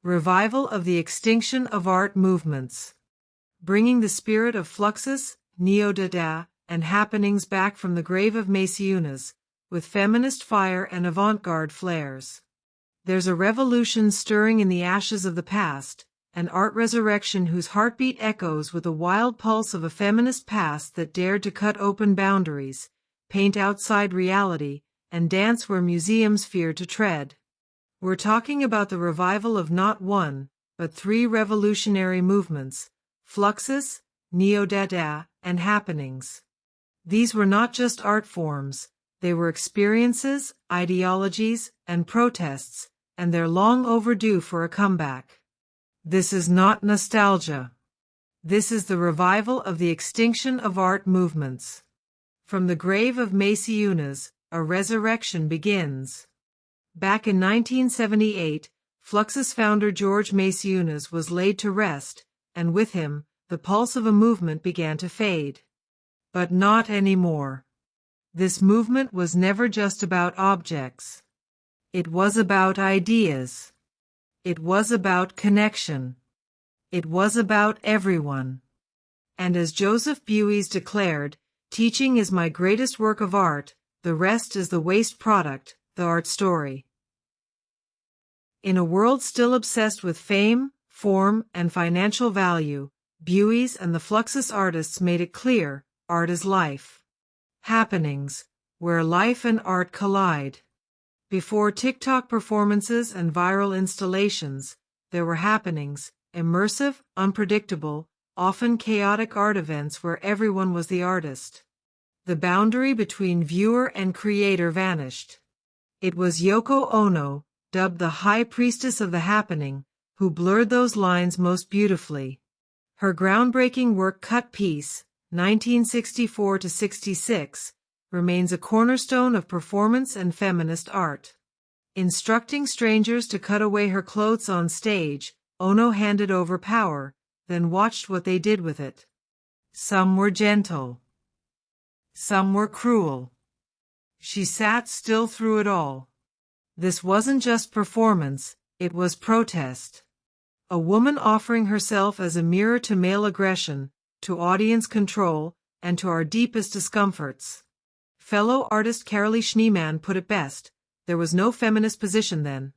Revival of the extinction of art movements. Bringing the spirit of Fluxus, Neo-Dada, and happenings back from the grave of Messiunas, with feminist fire and avant-garde flares. There's a revolution stirring in the ashes of the past, an art resurrection whose heartbeat echoes with the wild pulse of a feminist past that dared to cut open boundaries, paint outside reality, and dance where museums fear to tread. We're talking about the revival of not one, but three revolutionary movements: Fluxus, Neo-Dada, and happenings. These were not just art forms, they were experiences, ideologies, and protests, and they're long overdue for a comeback. This is not nostalgia. This is the revival of the extinction of art movements. From the grave of Messiunas, a resurrection begins. Back in 1978, Fluxus founder George Messiunas was laid to rest, and with him, the pulse of a movement began to fade. But not anymore. This movement was never just about objects. It was about ideas. It was about connection. It was about everyone. And as Joseph Beuys declared, "Teaching is my greatest work of art, the rest is the waste product, the art story." In a world still obsessed with fame, form, and financial value, Beuys and the Fluxus artists made it clear: art is life. Happenings, where life and art collide. Before TikTok performances and viral installations, there were happenings, immersive, unpredictable, often chaotic art events where everyone was the artist. The boundary between viewer and creator vanished. It was Yoko Ono, dubbed the High Priestess of the Happening, who blurred those lines most beautifully. Her groundbreaking work Cut Piece, 1964–66, remains a cornerstone of performance and feminist art. Instructing strangers to cut away her clothes on stage, Ono handed over power, then watched what they did with it. Some were gentle. Some were cruel. She sat still through it all. This wasn't just performance, it was protest. A woman offering herself as a mirror to male aggression, to audience control, and to our deepest discomforts. Fellow artist Carolee Schneemann put it best: there was no feminist position then.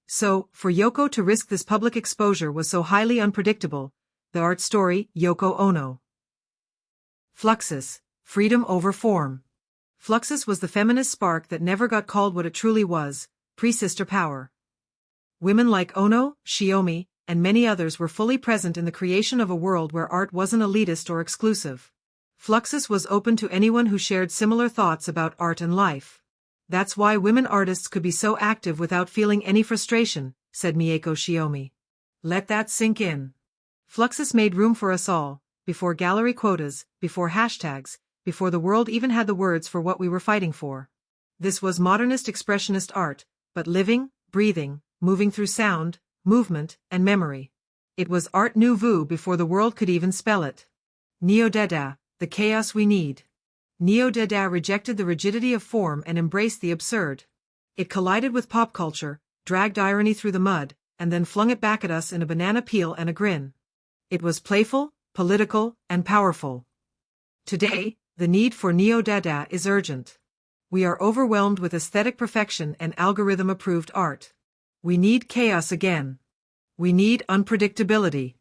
So, for Yoko to risk this public exposure was so highly unpredictable. The art story, Yoko Ono. Fluxus, freedom over form. Fluxus was the feminist spark that never got called what it truly was: pre-sister power. Women like Ono, Shiomi, and many others were fully present in the creation of a world where art wasn't elitist or exclusive. Fluxus was open to anyone who shared similar thoughts about art and life. That's why women artists could be so active without feeling any frustration, said Mieko Shiomi. Let that sink in. Fluxus made room for us all, before gallery quotas, before hashtags, before the world even had the words for what we were fighting for. This was modernist expressionist art, but living, breathing, moving through sound, movement, and memory. It was art nouveau before the world could even spell it. Neo-Dada, the chaos we need. Neo-Dada rejected the rigidity of form and embraced the absurd. It collided with pop culture, dragged irony through the mud, and then flung it back at us in a banana peel and a grin. It was playful, political, and powerful. Today, the need for Neo-Dada is urgent. We are overwhelmed with aesthetic perfection and algorithm-approved art. We need chaos again. We need unpredictability.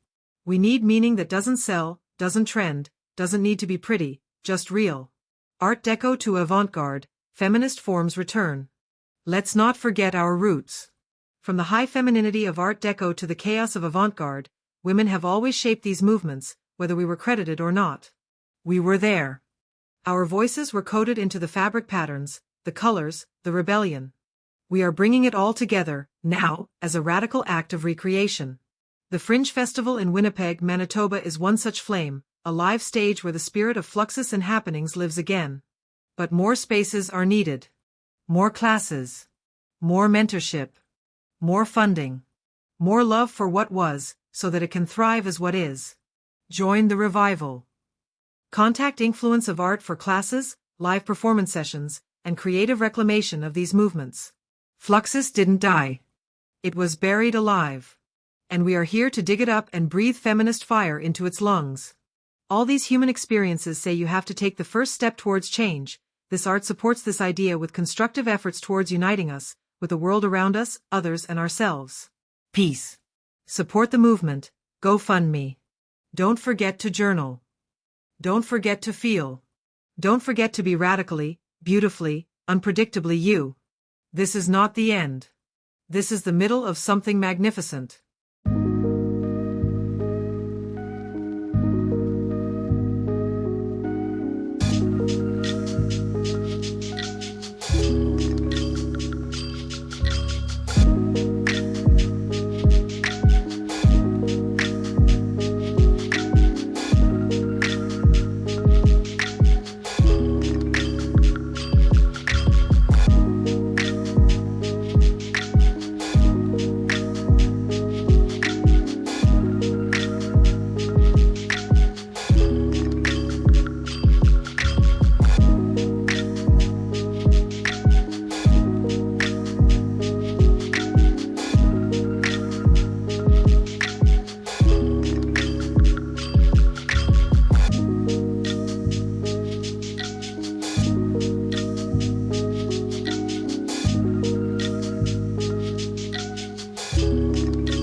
We need meaning that doesn't sell, doesn't trend, doesn't need to be pretty, just real. Art Deco to avant-garde, feminist forms return. Let's not forget our roots. From the high femininity of Art Deco to the chaos of avant-garde, women have always shaped these movements, whether we were credited or not. We were there. Our voices were coded into the fabric patterns, the colors, the rebellion. We are bringing it all together, now, as a radical act of recreation. The Fringe Festival in Winnipeg, Manitoba is one such flame, a live stage where the spirit of Fluxus and happenings lives again. But more spaces are needed. More classes. More mentorship. More funding. More love for what was, so that it can thrive as what is. Join the revival. Contact Inkfluence of Art for classes, live performance sessions, and creative reclamation of these movements. Fluxus didn't die. It was buried alive. and we are here to dig it up and breathe feminist fire into its lungs. All these human experiences say you have to take the first step towards change. This art supports this idea with constructive efforts towards uniting us, with the world around us, others and ourselves. Peace. Support the movement. GoFundMe. Don't forget to journal. Don't forget to feel. Don't forget to be radically, beautifully, unpredictably you. This is not the end. This is the middle of something magnificent.